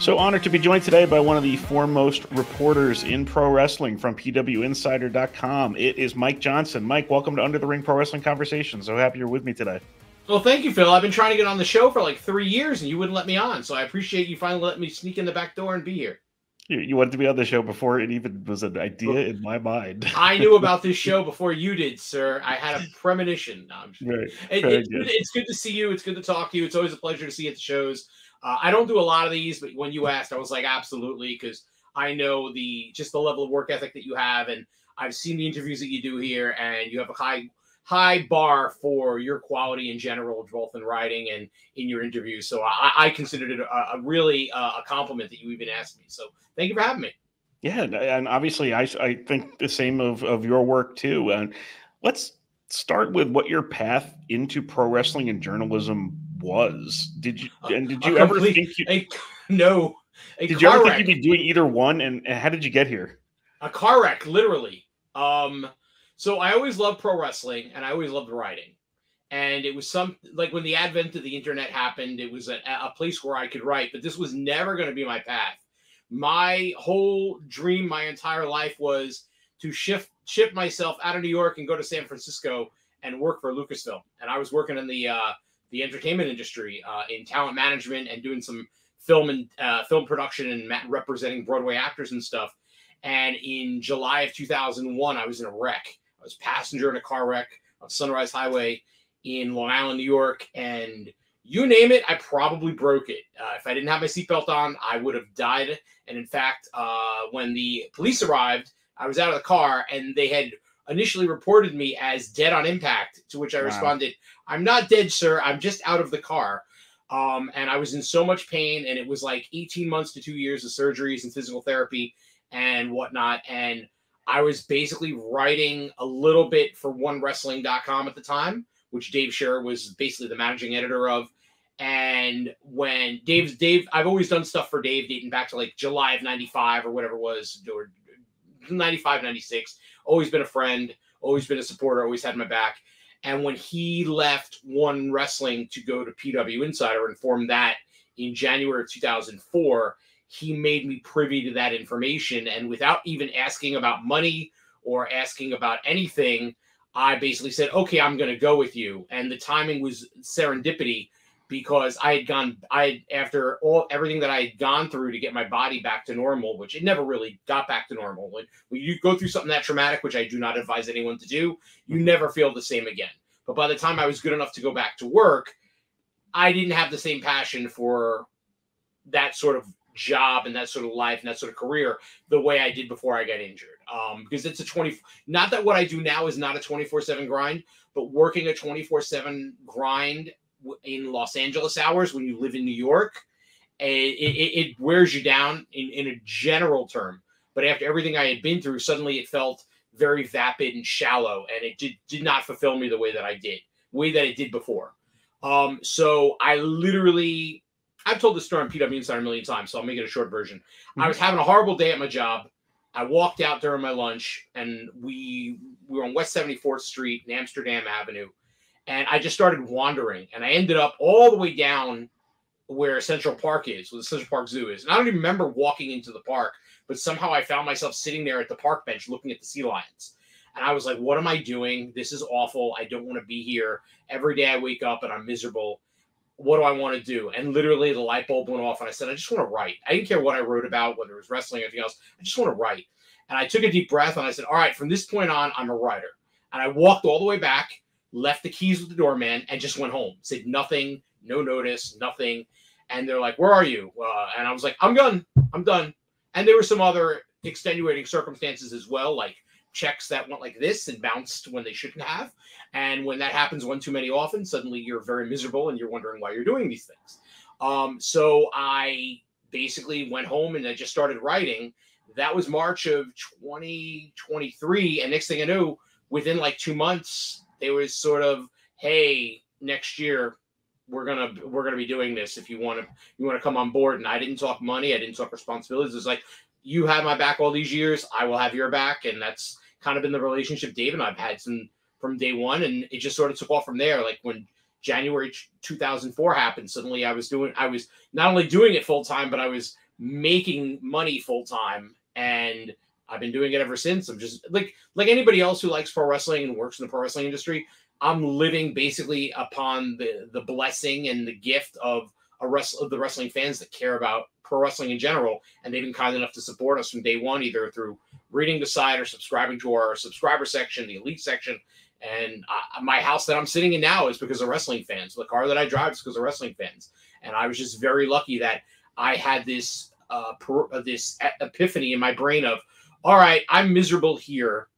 So honored to be joined today by one of the foremost reporters in pro wrestling from PWInsider.com. It is Mike Johnson. Mike, welcome to Under the Ring Pro Wrestling Conversation. So happy you're with me today. Well, thank you, Phil. I've been trying to get on the show for like 3 years, and you wouldn't let me on. So I appreciate you finally letting me sneak in the back door and be here. You wanted to be on the show before it even was an idea in my mind. I knew about this show before you did, sir. I had a premonition. No, I'm just Right. it's good to see you. It's good to talk to you. It's always a pleasure to see you at the shows. I don't do a lot of these, but when you asked, I was like, absolutely, because I know the level of work ethic that you have, and I've seen the interviews that you do here, and you have a high bar for your quality in general, both in writing and in your interviews. So I considered it a really a compliment that you even asked me. So thank you for having me. Yeah, and obviously I think the same of your work too. And let's start with what your path into pro wrestling and journalism was. Did you ever think you'd be doing either one? And how did you get here? A car wreck, literally. So I always loved pro wrestling and I always loved writing. And it was like when the advent of the internet happened, it was a place where I could write, but this was never going to be my path. My whole dream, my entire life was to ship myself out of New York and go to San Francisco and work for Lucasfilm. And I was working in the entertainment industry, in talent management and doing some film production and representing Broadway actors and stuff. And in July of 2001, I was in a wreck. I was a passenger in a car wreck on Sunrise Highway in Long Island, New York. And you name it, I probably broke it. If I didn't have my seatbelt on, I would have died. And in fact, when the police arrived, I was out of the car and they had initially reported me as dead on impact, to which I responded, "I'm not dead, sir. I'm just out of the car." And I was in so much pain, and it was like 18 months to 2 years of surgeries and physical therapy and whatnot. And I was basically writing a little bit for OneWrestling.com at the time, which Dave Scherer was basically the managing editor of. And when Dave, I've always done stuff for Dave dating back to like July of 95 or whatever it was, or 95, 96, always been a friend, always been a supporter, always had my back. And when he left One Wrestling to go to PWInsider and form that in January of 2004, he made me privy to that information. And without even asking about money or asking about anything, I basically said, okay, I'm going to go with you. And the timing was serendipity, because after everything that I had gone through to get my body back to normal, which it never really got back to normal. When you go through something that traumatic, which I do not advise anyone to do, you never feel the same again. But by the time I was good enough to go back to work, I didn't have the same passion for that sort of job and that sort of life and that sort of career the way I did before I got injured. Because it's not that what I do now is not a 24/7 grind, but working a 24/7 grind in Los Angeles hours when you live in New York, it wears you down in a general term. But after everything I had been through, suddenly it felt very vapid and shallow, and it did not fulfill me the way that it did before. So I've told this story on PWInsider a million times, so I'll make it a short version. Mm-hmm. I was having a horrible day at my job. I walked out during my lunch, and we were on West 74th Street and Amsterdam Avenue. And I just started wandering, and I ended up all the way down where Central Park is, where the Central Park Zoo is. And I don't even remember walking into the park, but somehow I found myself sitting there at the park bench looking at the sea lions. And I was like, what am I doing? This is awful. I don't want to be here. Every day I wake up and I'm miserable. What do I want to do? And literally the light bulb went off, and I said, I just want to write. I didn't care what I wrote about, whether it was wrestling or anything else. I just want to write. And I took a deep breath, and I said, all right, from this point on, I'm a writer. And I walked all the way back, left the keys with the doorman, and just went home. Said nothing, no notice, nothing. And they're like, where are you? And I was like, I'm done. And there were some other extenuating circumstances as well, like checks that went like this and bounced when they shouldn't have. And when that happens one too many often, suddenly you're very miserable and you're wondering why you're doing these things. So I basically went home and I just started writing. That was March of 2023. And next thing I knew, within like 2 months, it was sort of, hey, next year we're gonna be doing this if you want to come on board. And I didn't talk money, I didn't talk responsibilities. It was like, you have my back all these years, I will have your back. And that's kind of been the relationship Dave and I've had from day one. And it just sort of took off from there. Like when January 2004 happened, suddenly I was not only doing it full time, but I was making money full time, and I've been doing it ever since. I'm just like anybody else who likes pro wrestling and works in the pro wrestling industry. I'm living basically upon the blessing and the gift of the wrestling fans that care about pro wrestling in general, and they've been kind enough to support us from day one, either through reading the site or subscribing to our subscriber section, the elite section. And my house that I'm sitting in now is because of wrestling fans. The car that I drive is because of wrestling fans. And I was just very lucky that I had this this epiphany in my brain of, all right, I'm miserable here,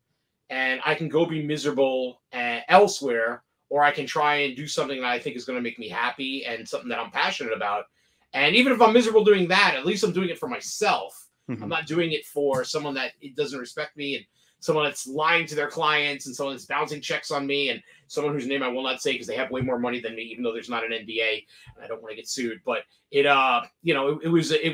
and I can go be miserable elsewhere, or I can try and do something that I think is going to make me happy and something that I'm passionate about. And even if I'm miserable doing that, at least I'm doing it for myself. Mm-hmm. I'm not doing it for someone that doesn't respect me, and someone that's lying to their clients, and someone that's bouncing checks on me, and someone whose name I will not say because they have way more money than me, even though there's not an NDA and I don't want to get sued. But it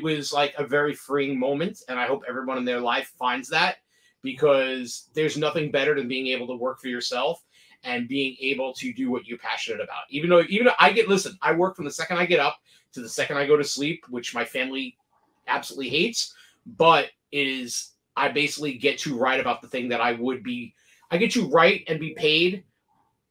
was like a very freeing moment, and I hope everyone in their life finds that, because there's nothing better than being able to work for yourself and being able to do what you're passionate about. Even though I work from the second I get up to the second I go to sleep, which my family absolutely hates, but I basically get to write about the thing that I get to write and be paid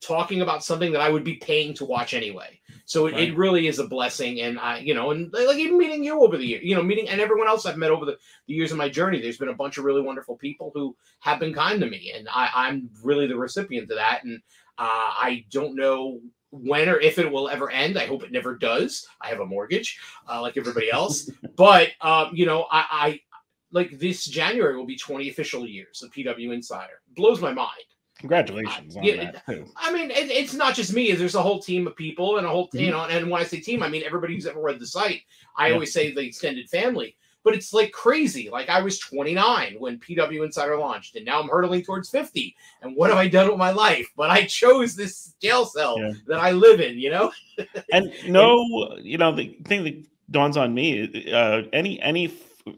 talking about something that I would be paying to watch anyway. So it really is a blessing. And and like even meeting you over the year, meeting and everyone else I've met over the years of my journey, there's been a bunch of really wonderful people who have been kind to me. And I'm really the recipient of that. And I don't know when or if it will ever end. I hope it never does. I have a mortgage like everybody else. But, I like this January will be 20 official years of PWInsider. Blows my mind. Congratulations on that too. I mean, it's not just me. There's a whole team of people and a whole, and when I say team, I mean everybody who's ever read the site. I always say the extended family, but it's like crazy. Like I was 29 when PWInsider launched, and now I'm hurtling towards 50. And what have I done with my life? But I chose this jail cell that I live in, And the thing that dawns on me,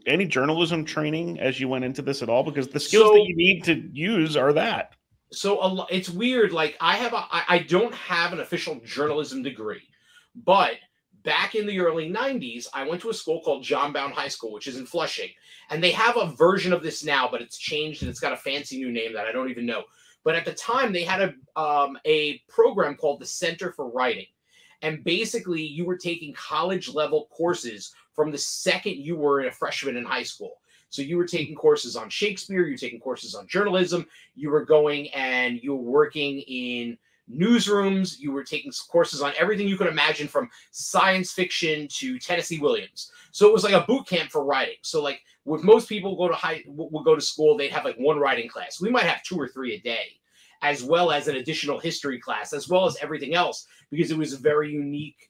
any journalism training as you went into this at all? Because the skills that you need to use are that. So it's weird. Like I don't have an official journalism degree, but back in the early 90s, I went to a school called John Bowne High School, which is in Flushing. And they have a version of this now, but it's changed and it's got a fancy new name that I don't even know. But at the time, they had a program called the Center for Writing. And basically, you were taking college-level courses from the second you were a freshman in high school. So you were taking courses on Shakespeare, you were taking courses on journalism, you were going and you were working in newsrooms, you were taking courses on everything you could imagine, from science fiction to Tennessee Williams. So it was like a boot camp for writing. So like with most people would go to school, they'd have like one writing class. We might have 2 or 3 a day, as well as an additional history class, as well as everything else, because it was a very unique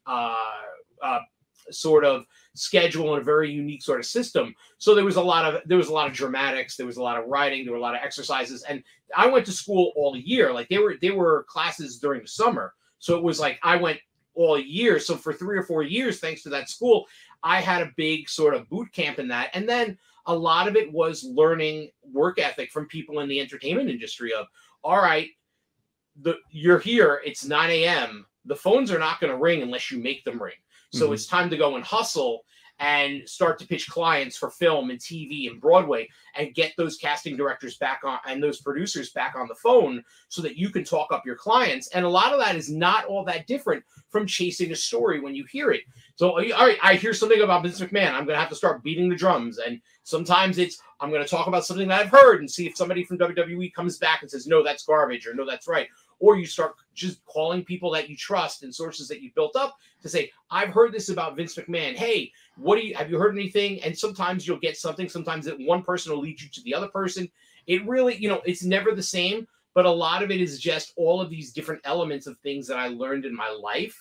sort of schedule and a very unique sort of system. So there was a lot of dramatics, there was a lot of writing, there were a lot of exercises, and I went to school all year. Like they were classes during the summer, so it was like I went all year. So for 3 or 4 years, thanks to that school, I had a big sort of boot camp in that, and then a lot of it was learning work ethic from people in the entertainment industry. Of all right, you're here, it's 9 a.m. The phones are not going to ring unless you make them ring. So it's time to go and hustle and start to pitch clients for film and TV and Broadway, and get those casting directors back on and those producers back on the phone so that you can talk up your clients. And a lot of that is not all that different from chasing a story when you hear it. So, all right, I hear something about Vince McMahon, I'm going to have to start beating the drums. And sometimes I'm going to talk about something that I've heard and see if somebody from WWE comes back and says, no, that's garbage, or no, that's right. Or you start just calling people that you trust and sources that you've built up to say, I've heard this about Vince McMahon. Hey, have you heard anything? And sometimes you'll get something. Sometimes that one person will lead you to the other person. It really, it's never the same, but a lot of it is just all of these different elements of things that I learned in my life.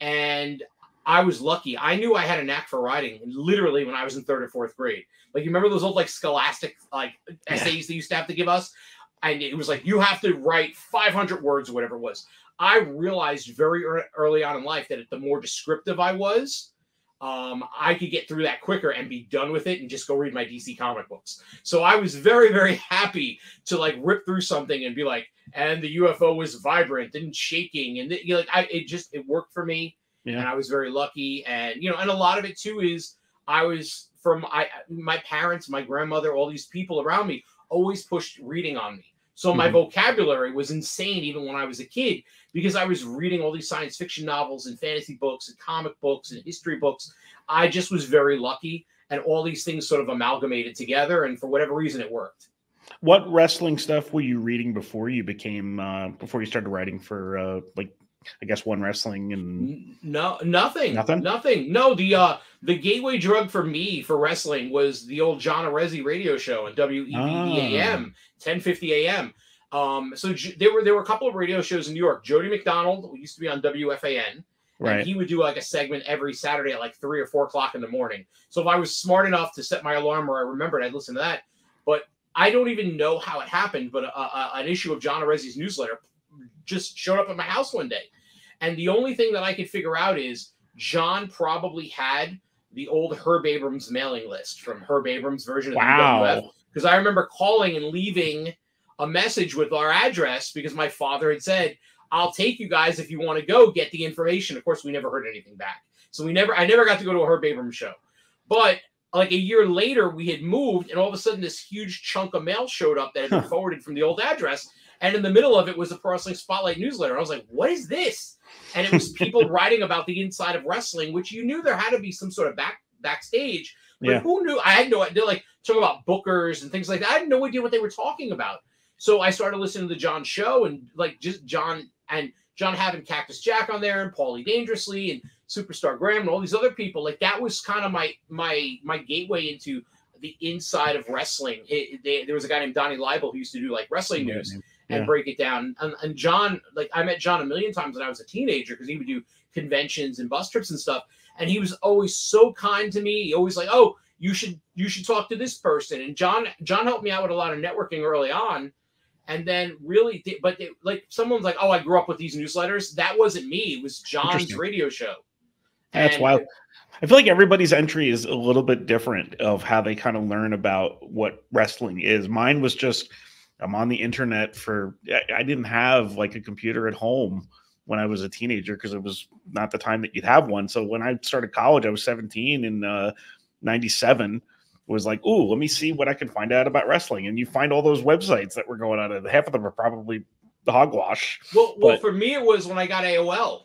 And I was lucky. I knew I had a knack for writing literally when I was in 3rd or 4th grade. Like, you remember those old scholastic essays they used to have to give us? And it was like, you have to write 500 words or whatever it was. I realized very early on in life that the more descriptive I was, I could get through that quicker and be done with it and just go read my DC comic books. So I was very, very happy to rip through something and be like, and the UFO was vibrant and shaking. And it worked for me. Yeah. And I was very lucky. And, and a lot of it too is I was from my parents, my grandmother, all these people around me always pushed reading on me. So my vocabulary was insane even when I was a kid, because I was reading all these science fiction novels and fantasy books and comic books and history books. I just was very lucky, and all these things sort of amalgamated together, and for whatever reason, it worked. What wrestling stuff were you reading before you became before you started writing for like, I guess, One Wrestling? And nothing. No, the gateway drug for me for wrestling was the old John Arezzi radio show on WEBAM, 1050 AM. So there were a couple of radio shows in New York. Jody McDonald, who used to be on WFAN. Right. And he would do like a segment every Saturday at like 3 or 4 o'clock in the morning. So if I was smart enough to set my alarm or I remembered, I'd listen to that. But I don't even know how it happened, but an issue of John Arezzi's newsletter just showed up at my house one day. And the only thing that I could figure out is John probably had the old Herb Abrams mailing list from Herb Abrams' version of the WWF. Because I remember calling and leaving a message with our address because my father had said, I'll take you guys if you want to go get the information. Of course, we never heard anything back. So I never got to go to a Herb Abrams show. But like a year later, we had moved, and all of a sudden this huge chunk of mail showed up that had been forwarded from the old address. And in the middle of it was a Pro Wrestling Spotlight newsletter. I was like, what is this? And it was people writing about the inside of wrestling, which you knew there had to be some sort of backstage. But who knew? I had no idea, like talking about bookers and things like that. I had no idea what they were talking about. So I started listening to John's show, and like just John having Cactus Jack on there, and Paulie Dangerously and Superstar Graham and all these other people. Like that was kind of my gateway into the inside of wrestling. There was a guy named Donnie Leibel who used to do like wrestling news and break it down. And John, like I met John a million times when I was a teenager because he would do conventions and bus trips and stuff. And he was always so kind to me. He always like, oh, you should talk to this person. And John helped me out with a lot of networking early on. And then really, like someone's like, oh, I grew up with these newsletters. That wasn't me. It was John's radio show. That's wild. I feel like everybody's entry is a little bit different of how they kind of learn about what wrestling is. Mine was just, I'm on the internet I didn't have like a computer at home when I was a teenager because it was not the time that you'd have one. So when I started college, I was 17 in 97. Was like, ooh, let me see what I can find out about wrestling. And you find all those websites that were going on, and half of them are probably the hogwash. Well, for me, it was when I got AOL.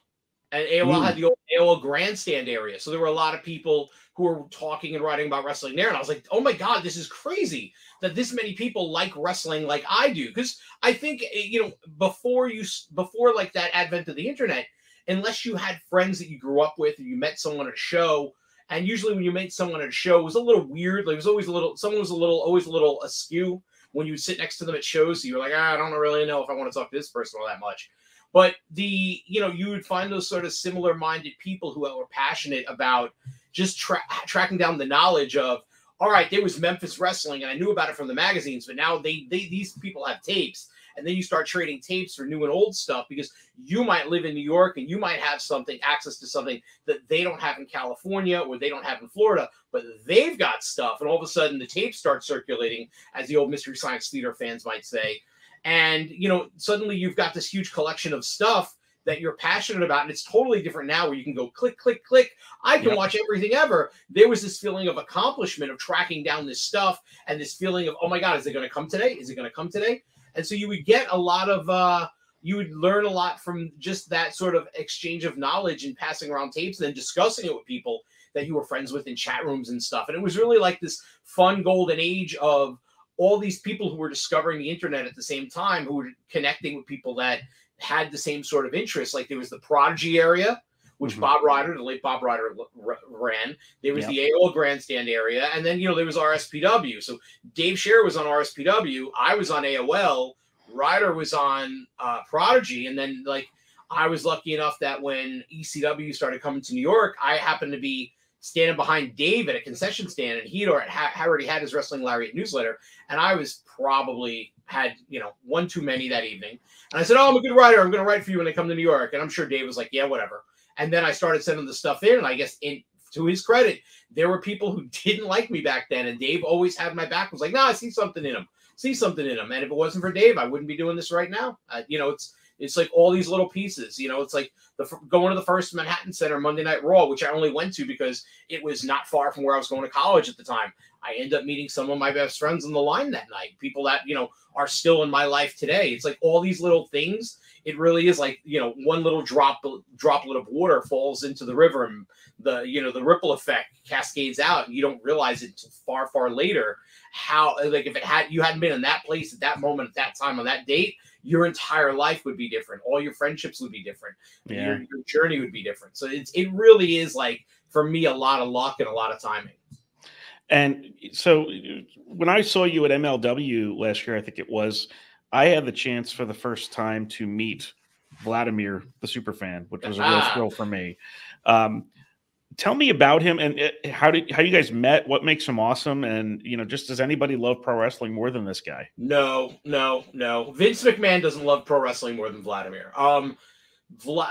And AOL had the old AOL grandstand area. So there were a lot of people who were talking and writing about wrestling there. And I was like, oh my God, this is crazy that this many people like wrestling like I do. Because I think, before like that advent of the internet, unless you had friends that you grew up with or you met someone at a show. And usually when you met someone at a show, it was a little weird. Like it was always always a little askew when you would sit next to them at shows. So you were like, I don't really know if I want to talk to this person all that much. But you would find those sort of similar minded people who were passionate about just tracking down the knowledge of, all right, there was Memphis wrestling and I knew about it from the magazines, but now these people have tapes. And then you start trading tapes for new and old stuff because you might live in New York and you might have access to something that they don't have in California or they don't have in Florida, but they've got stuff. And all of a sudden the tapes start circulating, as the old Mystery Science Theater fans might say. And, suddenly you've got this huge collection of stuff that you're passionate about. And it's totally different now where you can go click, click, click. I can watch everything ever. There was this feeling of accomplishment of tracking down this stuff and this feeling of, oh my God, is it going to come today? Is it going to come today? And so you would get a lot of, you would learn a lot from just that sort of exchange of knowledge and passing around tapes and then discussing it with people that you were friends with in chat rooms and stuff. And it was really like this fun golden age of all these people who were discovering the internet at the same time, who were connecting with people that had the same sort of interests. Like there was the Prodigy area, which Bob Ryder, the late Bob Ryder, ran. There was the AOL Grandstand area. And then, there was RSPW. So Dave Scher was on RSPW. I was on AOL. Ryder was on Prodigy. And then, I was lucky enough that when ECW started coming to New York, I happened to be standing behind Dave at a concession stand. And he already had his Wrestling Lariat newsletter. And I was probably had, one too many that evening. And I said, oh, I'm a good writer. I'm going to write for you when I come to New York. And I'm sure Dave was like, yeah, whatever. And then I started sending the stuff in, and I guess to his credit, there were people who didn't like me back then, and Dave always had my back. Was like, no, I see something in him. And if it wasn't for Dave, I wouldn't be doing this right now. It's like all these little pieces, you know. It's like going to the first Manhattan Center Monday Night Raw, which I only went to because it was not far from where I was going to college at the time. I end up meeting some of my best friends on the line that night, people that, you know, are still in my life today. It's like all these little things. It really is like, you know, one little droplet of water falls into the river, and the, you know, the ripple effect cascades out, and you don't realize it until far, far later how, like, if you hadn't been in that place at that moment, at that time, on that date, your entire life would be different. All your friendships would be different. Yeah. Your journey would be different. So it really is, like, for me, a lot of luck and a lot of timing. And so when I saw you at MLW last year, I think it was, I had the chance for the first time to meet Vladimir the Superfan, which was a real thrill for me. Tell me about him, and how you guys met, what makes him awesome, and, you know, just does anybody love pro wrestling more than this guy? No. Vince McMahon doesn't love pro wrestling more than Vladimir.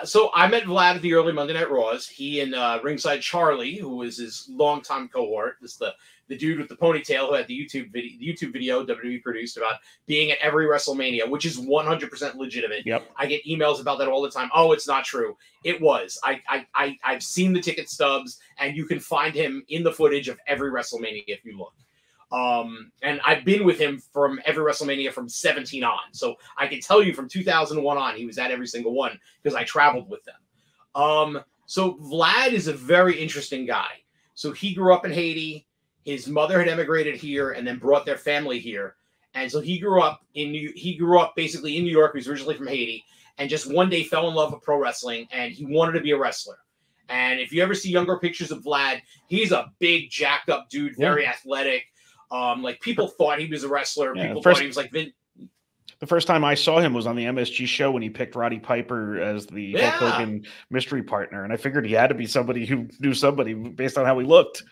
So I met Vlad at the early Monday Night Raws. He and Ringside Charlie, who was his longtime cohort, is the dude with the ponytail who had the YouTube video WWE produced about being at every WrestleMania, which is 100% legitimate. Yep. I get emails about that all the time. Oh, it's not true. It was. I've seen the ticket stubs, and you can find him in the footage of every WrestleMania if you look. And I've been with him from every WrestleMania from 17 on. So I can tell you from 2001 on, he was at every single one because I traveled with them. So Vlad is a very interesting guy. So he grew up in Haiti. His mother had emigrated here and then brought their family here. And so he grew up basically in New York. He was originally from Haiti, and just one day fell in love with pro wrestling, and he wanted to be a wrestler. And if you ever see younger pictures of Vlad, he's a big jacked up dude, very athletic. Like, people thought he was a wrestler. Yeah, people thought he was like Vin. The first time I saw him was on the MSG show when he picked Roddy Piper as the Hulk Hogan mystery partner. And I figured he had to be somebody who knew somebody based on how he looked.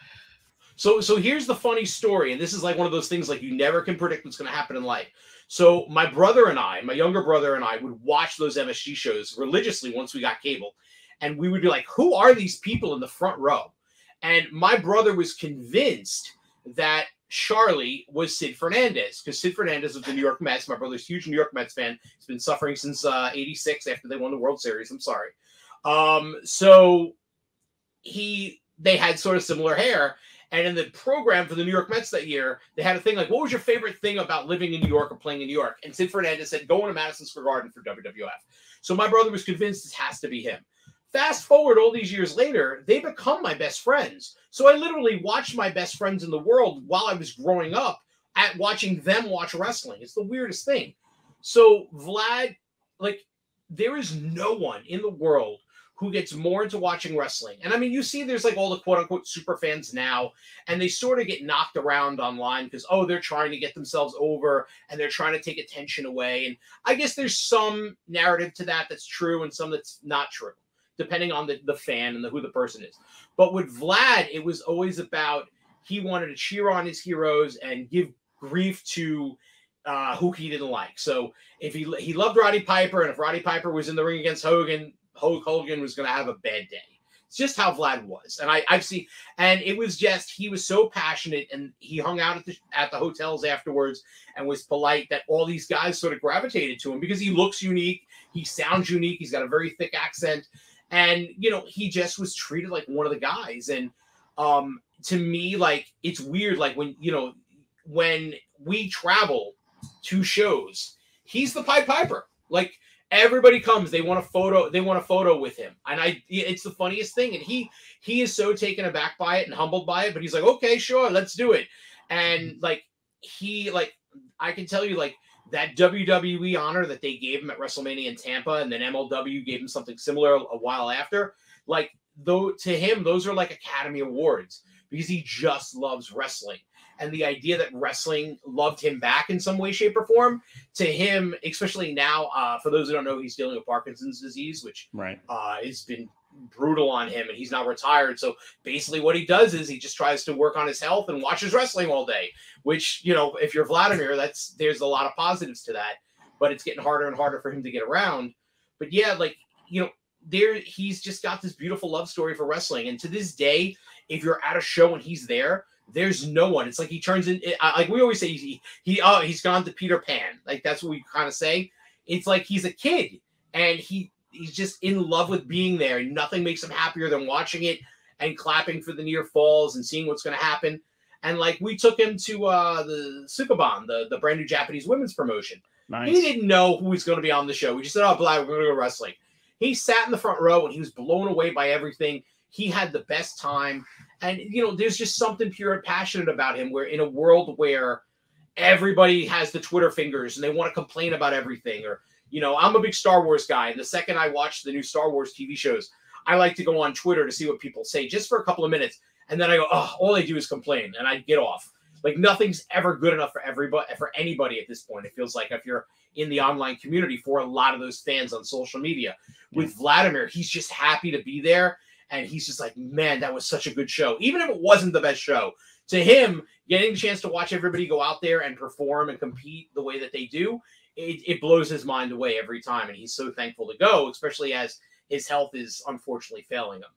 So here's the funny story. And this is like one of those things, like, you never can predict what's going to happen in life. So my younger brother and I would watch those MSG shows religiously once we got cable. And we would be like, who are these people in the front row? And my brother was convinced that Charlie was Sid Fernandez, because Sid Fernandez of the New York Mets. My brother's a huge New York Mets fan. He's been suffering since '86 after they won the World Series. I'm sorry. So they had sort of similar hair. And in the program for the New York Mets that year, they had a thing like, what was your favorite thing about living in New York or playing in New York? And Sid Fernandez said, going to Madison Square Garden for WWF. So my brother was convinced this has to be him. Fast forward all these years later, they become my best friends. So I literally watched my best friends in the world while I was growing up at watching them watch wrestling. It's the weirdest thing. So Vlad, like, there is no one in the world who gets more into watching wrestling. And I mean, you see there's like all the quote unquote super fans now, and they sort of get knocked around online because, oh, they're trying to get themselves over and they're trying to take attention away. And I guess there's some narrative to that that's true and some that's not true, depending on the fan and who the person is. But with Vlad, it was always about, he wanted to cheer on his heroes and give grief to who he didn't like. So if he loved Roddy Piper, and if Roddy Piper was in the ring against Hogan, Hulk Hogan was going to have a bad day. It's just how Vlad was. And I've seen, and it was just, he was so passionate, and he hung out at the hotels afterwards and was polite, that all these guys sort of gravitated to him because he looks unique. He sounds unique. He's got a very thick accent. And, you know, he just was treated like one of the guys. And to me, like, it's weird. Like, when we travel to shows, he's the Pied Piper. Like, everybody comes, they want a photo with him. And it's the funniest thing. And he is so taken aback by it and humbled by it, but he's like, okay, sure, let's do it. And I can tell you, like, that WWE honor that they gave him at WrestleMania in Tampa, and then MLW gave him something similar a while after, like, though, to him, those are like Academy Awards, because he just loves wrestling. And the idea that wrestling loved him back in some way, shape, or form, to him, especially now, for those who don't know, he's dealing with Parkinson's disease, which has been brutal on him, and he's not retired. So basically what he does is he just tries to work on his health and watches wrestling all day, which, you know, if you're Vladimir, there's a lot of positives to that, but it's getting harder and harder for him to get around. But yeah, like, you know, he's just got this beautiful love story for wrestling. And to this day, if you're at a show and he's there, there's no one. It's like he turns in, like we always say, he's gone to Peter Pan. Like, that's what we kind of say. It's like he's a kid. and he's just in love with being there. Nothing makes him happier than watching it and clapping for the near falls and seeing what's going to happen. And like we took him to the Superfan, the brand new Japanese women's promotion. Nice. He didn't know who was going to be on the show. We just said, "Oh, Vlad, we're going to go wrestling." He sat in the front row and he was blown away by everything. He had the best time. And, you know, there's just something pure and passionate about him, where in a world where everybody has the Twitter fingers and they want to complain about everything, or, you know, I'm a big Star Wars guy. And the second I watch the new Star Wars TV shows, I like to go on Twitter to see what people say just for a couple of minutes. And then I go, oh, all they do is complain, and I get off. Like, nothing's ever good enough for everybody, for anybody at this point. It feels like if you're in the online community, for a lot of those fans on social media. With Vladimir, he's just happy to be there. And he's just like, man, that was such a good show. Even if it wasn't the best show, to him, getting the chance to watch everybody go out there and perform and compete the way that they do, it blows his mind away every time. And he's so thankful to go, especially as his health is unfortunately failing him.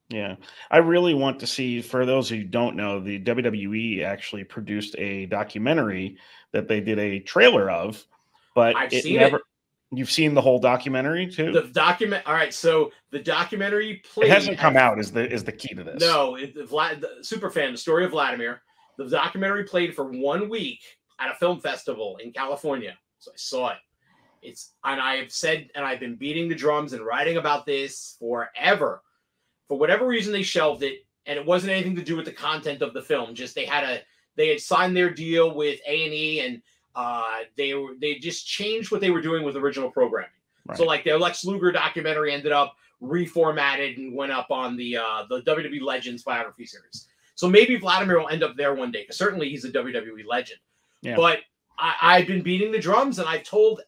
Yeah, I really want to see, for those who don't know, the WWE actually produced a documentary that they did a trailer of, but I've it seen never. it. You've seen the whole documentary too? The document. All right, so the documentary played. It hasn't come out. Is the key to this? No, the Superfan, the story of Vladimir. The documentary played for 1 week at a film festival in California. So I saw it. And I have said, and I've been beating the drums and writing about this forever. For whatever reason, they shelved it, and it wasn't anything to do with the content of the film. Just they had signed their deal with A&E, and they just changed what they were doing with original programming. Right. So like their Lex Luger documentary ended up reformatted and went up on the WWE Legends biography series. So maybe Vladimir will end up there one day, because certainly he's a WWE legend. Yeah. But I've been beating the drums, and I've told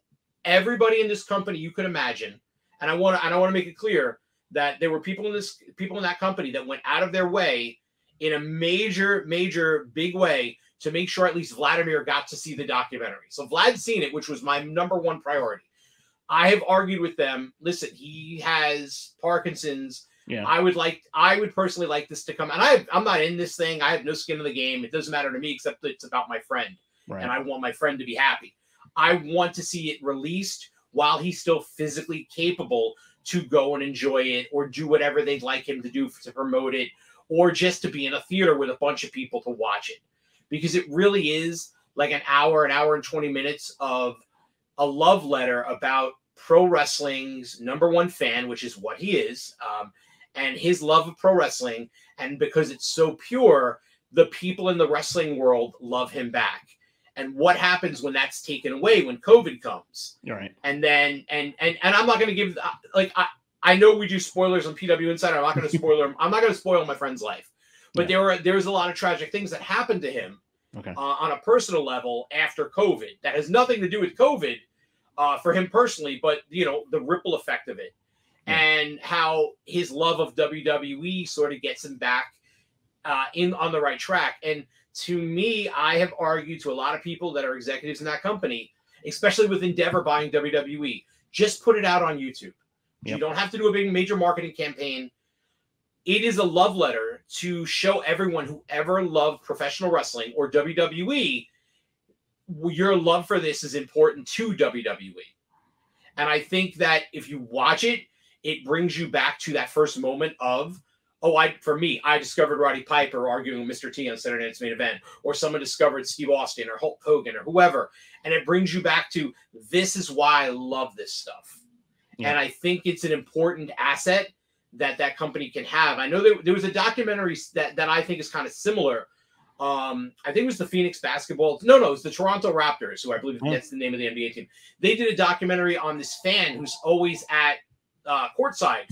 everybody in this company you could imagine, and I want to make it clear that there were people in that company that went out of their way in a major big way to make sure at least Vladimir got to see the documentary. So Vlad's seen it, which was my number one priority. I have argued with them. Listen, he has Parkinson's. Yeah. I would personally like this to come. And I'm not in this thing. I have no skin in the game. It doesn't matter to me, except that it's about my friend. Right. And I want my friend to be happy. I want to see it released while he's still physically capable to go and enjoy it, or do whatever they'd like him to do to promote it, or just to be in a theater with a bunch of people to watch it. Because it really is like an hour and 20 minutes of a love letter about pro wrestling's number one fan, which is what he is, and his love of pro wrestling. And because it's so pure, the people in the wrestling world love him back. And what happens when that's taken away, when COVID comes? Right. And then, and I'm not going to give, like, I know we do spoilers on PWInsider. I'm not going to spoil them. I'm not going to spoil my friend's life. But there was a lot of tragic things that happened to him on a personal level after COVID. That has nothing to do with COVID for him personally, but, you know, the ripple effect of it. Yeah. And how his love of WWE sort of gets him back on the right track. And to me, I have argued to a lot of people that are executives in that company, especially with Endeavor buying WWE, just put it out on YouTube. Yep. You don't have to do a big major marketing campaign. It is a love letter to show everyone who ever loved professional wrestling or WWE, your love for this is important to WWE. And I think that if you watch it, it brings you back to that first moment of, for me, I discovered Roddy Piper arguing with Mr. T on Saturday Night's Main Event, or someone discovered Steve Austin or Hulk Hogan or whoever. And it brings you back to, this is why I love this stuff. Yeah. And I think it's an important asset that company can have. I know there was a documentary that I think is kind of similar. I think it was the Phoenix basketball. No, it was the Toronto Raptors, who I believe that's the name of the NBA team. They did a documentary on this fan who's always at courtside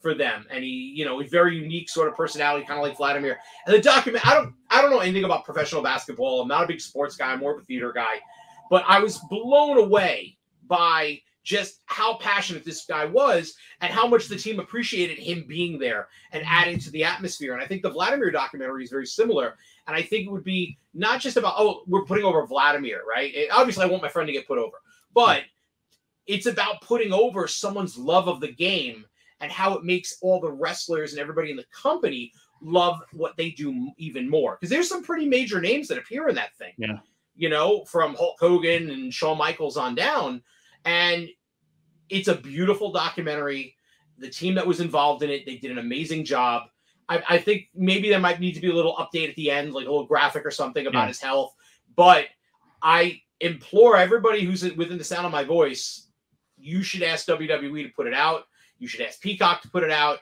for them, and he, you know, a very unique sort of personality, kind of like Vladimir. And the document, I don't know anything about professional basketball. I'm not a big sports guy. I'm more of a theater guy, but I was blown away by just how passionate this guy was and how much the team appreciated him being there and adding to the atmosphere. And I think the Vladimir documentary is very similar. And I think it would be not just about, we're putting over Vladimir, right? Obviously, I want my friend to get put over, but it's about putting over someone's love of the game and how it makes all the wrestlers and everybody in the company love what they do even more. Because there's some pretty major names that appear in that thing. Yeah. You know, from Hulk Hogan and Shawn Michaels on down. And it's a beautiful documentary. The team that was involved in it, they did an amazing job. I think maybe there might need to be a little update at the end, like a little graphic or something about his health. But I implore everybody who's within the sound of my voice, you should ask WWE to put it out. You should ask Peacock to put it out.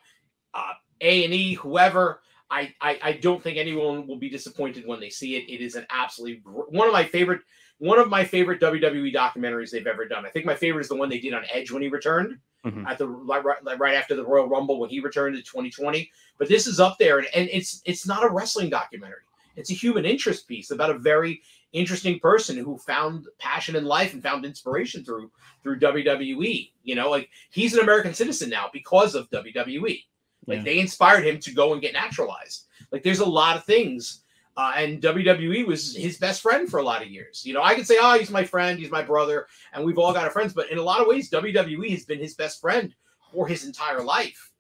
A&E, whoever. I don't think anyone will be disappointed when they see it. It is an absolutely one of my favorite WWE documentaries they've ever done. I think my favorite is the one they did on Edge when he returned at the right after the Royal Rumble when he returned in 2020. But this is up there, and it's not a wrestling documentary. It's a human interest piece about a very interesting person who found passion in life and found inspiration through WWE. You know, like he's an American citizen now because of WWE. Like they inspired him to go and get naturalized. Like there's a lot of things. And WWE was his best friend for a lot of years. You know, I could say, oh, he's my friend, he's my brother, and we've all got our friends. But in a lot of ways, WWE has been his best friend for his entire life.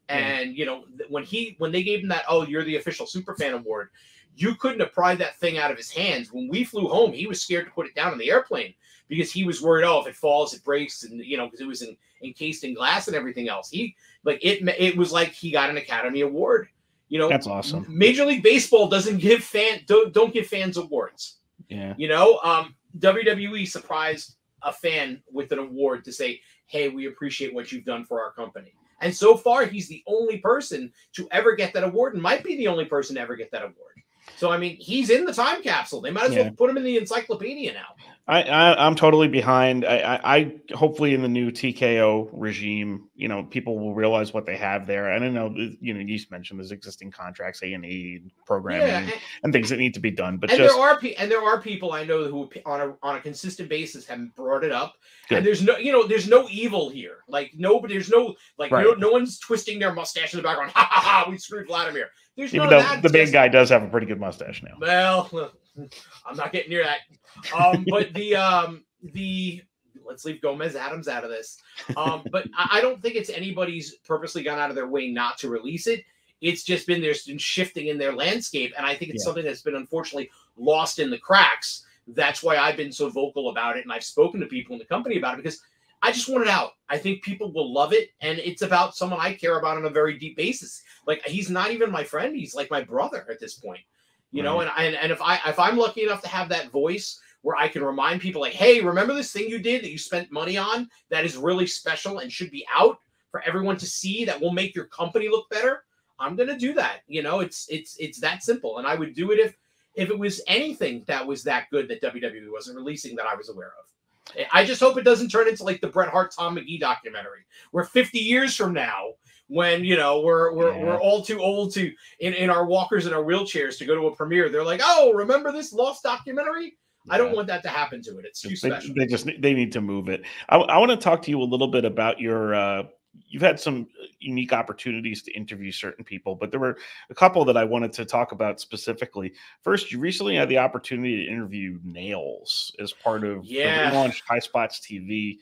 And, you know, when they gave him that, oh, you're the official Superfan award, you couldn't have pried that thing out of his hands. When we flew home, he was scared to put it down on the airplane because he was worried, oh, if it falls, it breaks. And, you know, because it was encased in glass and everything else. It was like he got an Academy Award. You know, that's awesome. Major League Baseball doesn't give don't give fans awards. Yeah. You know, WWE surprised a fan with an award to say, hey, we appreciate what you've done for our company. And so far, he's the only person to ever get that award and might be the only person to ever get that award. So, I mean, he's in the time capsule. They might as well put him in the encyclopedia now. I'm totally behind. I hopefully in the new TKO regime, you know, people will realize what they have there. I don't know, you know, you mentioned there's existing contracts, A&E programming and things that need to be done. But there are people I know who on a consistent basis have brought it up. Good. And there's no evil here. Like there's no no one's twisting their mustache in the background. Ha ha ha! We screwed Vladimir. There's even though the big guy does have a pretty good mustache now. Well, I'm not getting near that. But the let's leave Gomez Adams out of this. But I don't think it's anybody's purposely gone out of their way not to release it. It's just there's been shifting in their landscape, and I think it's something that's been unfortunately lost in the cracks. That's why I've been so vocal about it, and I've spoken to people in the company about it because I just want it out. I think people will love it, and it's about someone I care about on a very deep basis. Like he's not even my friend; he's like my brother at this point. You know, and if I'm lucky enough to have that voice where I can remind people like, hey, remember this thing you did that you spent money on that is really special and should be out for everyone to see that will make your company look better, I'm gonna do that. You know, it's that simple. And I would do it if it was anything that was that good that WWE wasn't releasing that I was aware of. I just hope it doesn't turn into like the Bret Hart Tom McGee documentary, where 50 years from now, when you know we're all too old to in our walkers and our wheelchairs to go to a premiere, they're like, oh, remember this lost documentary? I don't want that to happen to it. It's too special. They need to move it. I want to talk to you a little bit about your you've had some unique opportunities to interview certain people, but there were a couple that I wanted to talk about specifically. First, you recently had the opportunity to interview Nails as part of the relaunched High Spots TV.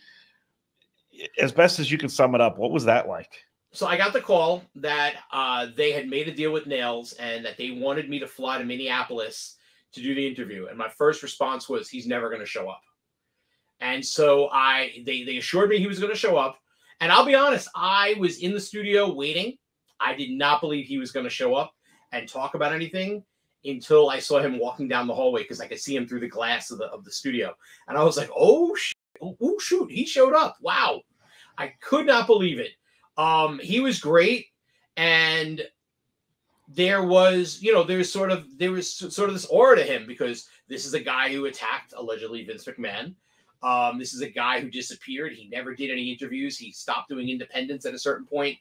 As best as you can sum it up, what was that like? So I got the call that they had made a deal with Nails and that they wanted me to fly to Minneapolis to do the interview. And my first response was, he's never going to show up. And so they assured me he was going to show up. And I'll be honest, I was in the studio waiting. I did not believe he was going to show up and talk about anything until I saw him walking down the hallway because I could see him through the glass of the studio. And I was like, oh, shoot, he showed up. Wow. I could not believe it. He was great. And there was sort of this aura to him because this is a guy who attacked allegedly Vince McMahon. This is a guy who disappeared. He never did any interviews. He stopped doing independents at a certain point.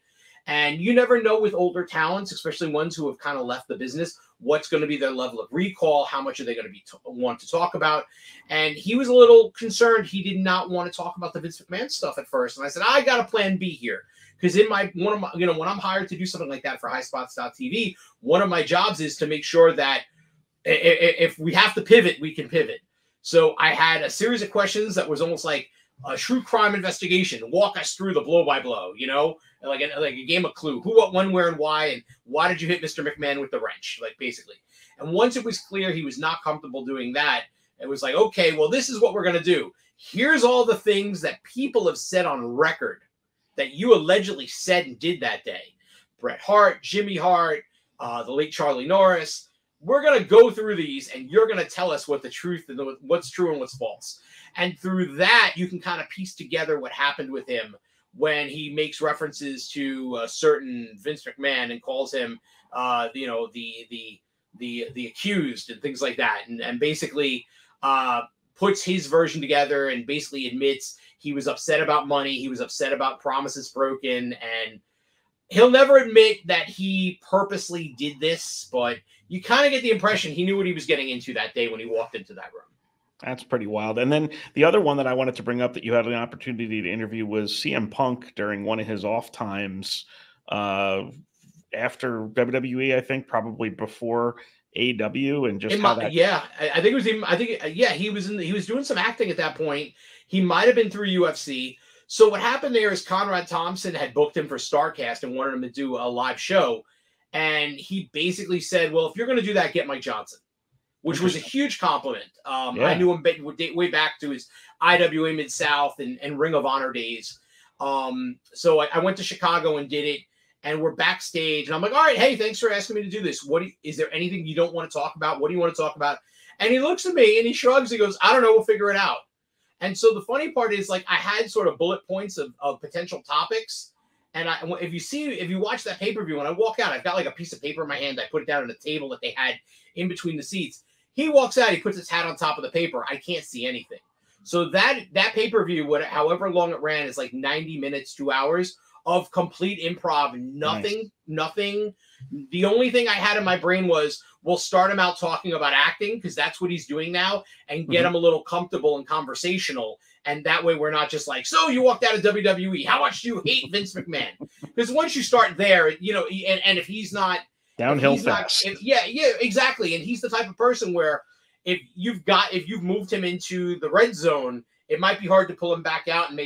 And you never know with older talents, especially ones who have kind of left the business, what's going to be their level of recall, how much are they going to be want to talk about. And he was a little concerned. He did not want to talk about the Vince McMahon stuff at first. And I said, I got a plan B here. Because when I'm hired to do something like that for highspots.tv, one of my jobs is to make sure that if we have to pivot, we can pivot. So I had a series of questions that was almost like a true crime investigation. Walk us through the blow by blow, like a game of Clue. Who, what, when, where, and why, and why did you hit Mr. McMahon with the wrench, like basically. And once it was clear he was not comfortable doing that, It was like, okay, well, this is what we're going to do. Here's all the things that people have said on record that you allegedly said and did that day. Bret Hart, Jimmy Hart, the late Charlie Norris. We're going to go through these, and you're going to tell us what the truth and what's true and what's false. And through that, you can kind of piece together what happened with him when he makes references to a certain Vince McMahon and calls him, the accused and things like that, and basically puts his version together and basically admits he was upset about money, he was upset about promises broken, and he'll never admit that he purposely did this, but you kind of get the impression he knew what he was getting into that day when he walked into that room. That's pretty wild. And then the other one that I wanted to bring up that you had an opportunity to interview was CM Punk during one of his off times after WWE, I think, probably before AEW, and just how that... Yeah, I think it was him. He was doing some acting at that point. He might have been through UFC. So what happened there is Conrad Thompson had booked him for StarCast and wanted him to do a live show. And he basically said, well, if you're going to do that, get Mike Johnson, which was a huge compliment. I knew him way back to his IWA Mid-South and Ring of Honor days. So I went to Chicago and did it, and we're backstage. And I'm like, all right, hey, thanks for asking me to do this. Is there anything you don't want to talk about? What do you want to talk about? And he looks at me and he shrugs. He goes, I don't know. We'll figure it out. And so the funny part is, like, I had sort of bullet points of potential topics. And if you watch that pay-per-view, when I walk out, I've got like a piece of paper in my hand. I put it down on a table that they had in between the seats. He walks out, he puts his hat on top of the paper. I can't see anything. So that pay-per-view, however long it ran, is like 90 minutes, 2 hours of complete improv. Nothing. The only thing I had in my brain was, we'll start him out talking about acting, because that's what he's doing now, and get him a little comfortable and conversational. And that way we're not just like, so you walked out of WWE. How much do you hate Vince McMahon? Because once you start there, and if he's not downhill fast. Yeah, exactly. And he's the type of person where if you've moved him into the red zone, it might be hard to pull him back out and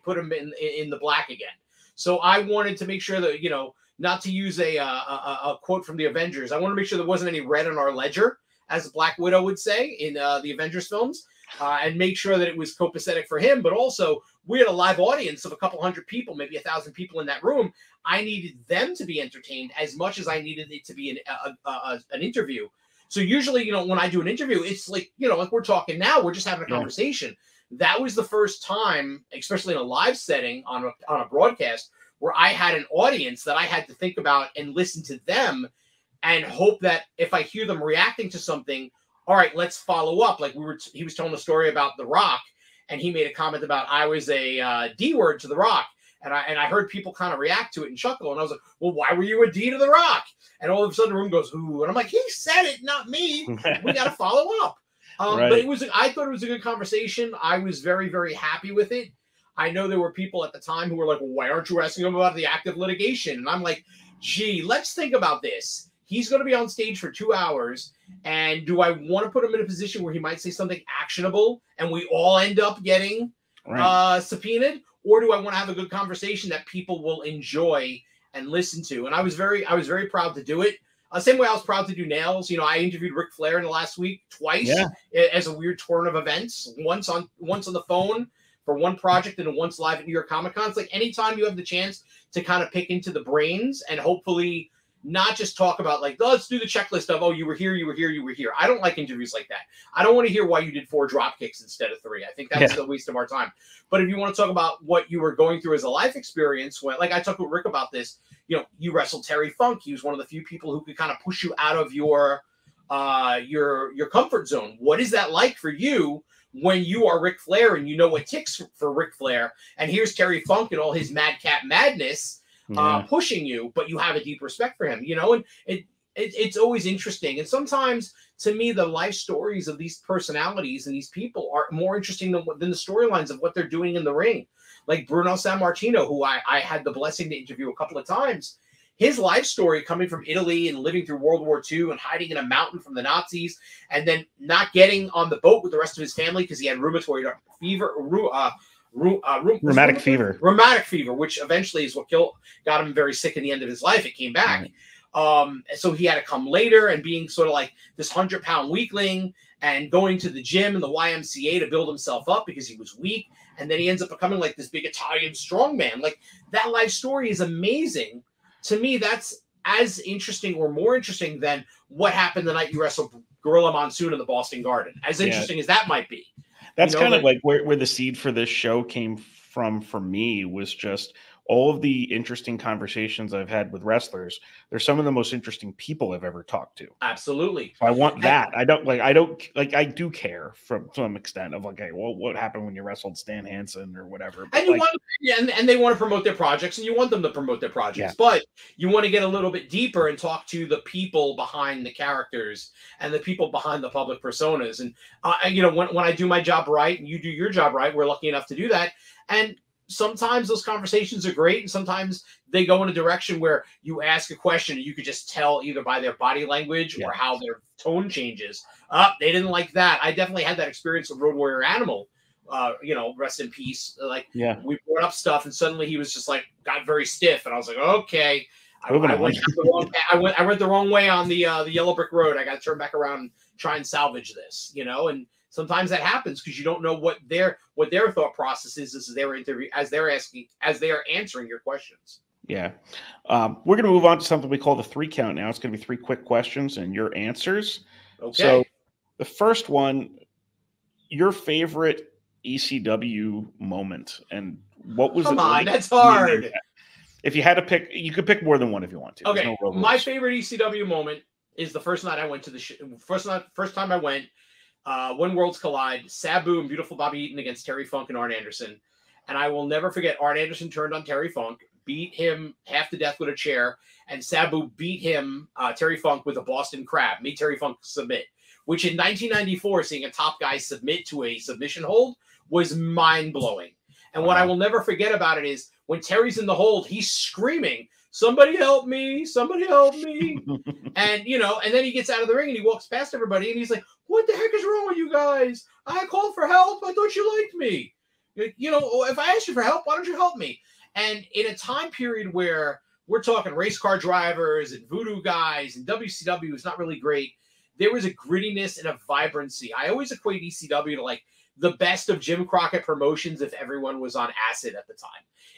put him in the black again. So I wanted to make sure that, not to use a quote from the Avengers, I want to make sure there wasn't any red on our ledger, as Black Widow would say in the Avengers films. And make sure that it was copacetic for him, but also we had a live audience of a couple hundred people, maybe 1,000 people in that room. I needed them to be entertained as much as I needed it to be an interview. So usually, when I do an interview, it's like, like we're talking now, we're just having a conversation. That was the first time, especially in a live setting on a broadcast, where I had an audience that I had to think about and listen to them and hope that if I hear them reacting to something, all right, let's follow up. Like he was telling a story about The Rock, and he made a comment about I was a D word to The Rock, and I heard people kind of react to it and chuckle, and I was like, well, why were you a D to The Rock? And all of a sudden the room goes, ooh, and I'm like, he said it, not me. We got to follow up. But I thought it was a good conversation. I was very, very happy with it. I know there were people at the time who were like, well, why aren't you asking him about the active litigation? And I'm like, gee, let's think about this. He's going to be on stage for 2 hours. And do I want to put him in a position where he might say something actionable and we all end up getting subpoenaed? Or do I want to have a good conversation that people will enjoy and listen to? And I was very proud to do it. Same way I was proud to do Nails. I interviewed Ric Flair in the last week twice as a weird turn of events. Once on the phone for one project and once live at New York Comic Con. It's like anytime you have the chance to kind of pick into the brains and hopefully not just talk about like, let's do the checklist of, oh, you were here. I don't like interviews like that. I don't want to hear why you did 4 drop kicks instead of 3. I think that's a waste of our time. But if you want to talk about what you were going through as a life experience, like I talked with Rick about this, you wrestled Terry Funk. He was one of the few people who could kind of push you out of your comfort zone. What is that like for you when you are Ric Flair and you know what ticks for Ric Flair? And here's Terry Funk and all his madcap madness pushing you, but you have a deep respect for him, and it's always interesting. And sometimes, to me, the life stories of these personalities and these people are more interesting than the storylines of what they're doing in the ring. Like Bruno Sammartino, who I had the blessing to interview a couple of times. His life story coming from Italy and living through World War II and hiding in a mountain from the Nazis, and then not getting on the boat with the rest of his family because he had rheumatoid fever, rheumatic fever, which eventually is what got him very sick in the end of his life. It came back. So he had to come later, and being sort of like this 100-pound weakling and going to the gym and the YMCA to build himself up because he was weak. And then he ends up becoming like this big Italian strongman. Like, that life story is amazing. To me, that's as interesting or more interesting than what happened the night you wrestled Gorilla Monsoon in the Boston Garden. As interesting as that might be. That's kind of like where the seed for this show came from for me, was just all of the interesting conversations I've had with wrestlers. They're some of the most interesting people I've ever talked to. Absolutely. So I want that. I do care from some extent of like, hey, well, what happened when you wrestled Stan Hansen or whatever? But and they want to promote their projects, and you want them to promote their projects, but you want to get a little bit deeper and talk to the people behind the characters and the people behind the public personas. And when I do my job right and you do your job right, we're lucky enough to do that. And sometimes those conversations are great, and sometimes they go in a direction where you ask a question and you could just tell either by their body language or how their tone changes. They didn't like that. I definitely had that experience with Road Warrior Animal. Rest in peace. We brought up stuff, and suddenly he was just like got very stiff, and I was like, okay. I went the wrong way on the yellow brick road. I got to turn back around and try and salvage this, and sometimes that happens because you don't know what their thought process is as they're answering your questions. Yeah. We're going to move on to something we call the 3 count now. It's going to be 3 quick questions and your answers. Okay. So the first one, your favorite ECW moment, and what was Come it on, like? that's hard. If you had to pick, you could pick more than one if you want to. Okay. My favorite ECW moment is the first night I went to the first time I went. When Worlds Collide, Sabu and Beautiful Bobby Eaton against Terry Funk and Arn Anderson. And I will never forget, Arn Anderson turned on Terry Funk, beat him half to death with a chair, and Sabu beat him, Terry Funk, with a Boston Crab, made Terry Funk submit, which in 1994, seeing a top guy submit to a submission hold was mind-blowing. And what I will never forget about it is when Terry's in the hold, he's screaming, "Somebody help me, somebody help me." And then he gets out of the ring and he walks past everybody and he's like, "What the heck is wrong with you guys? I called for help. I thought you liked me. If I asked you for help, why don't you help me?" And in a time period where we're talking race car drivers and voodoo guys and WCW is not really great, there was a grittiness and a vibrancy. I always equate ECW to like the best of Jim Crockett Promotions if everyone was on acid at the time.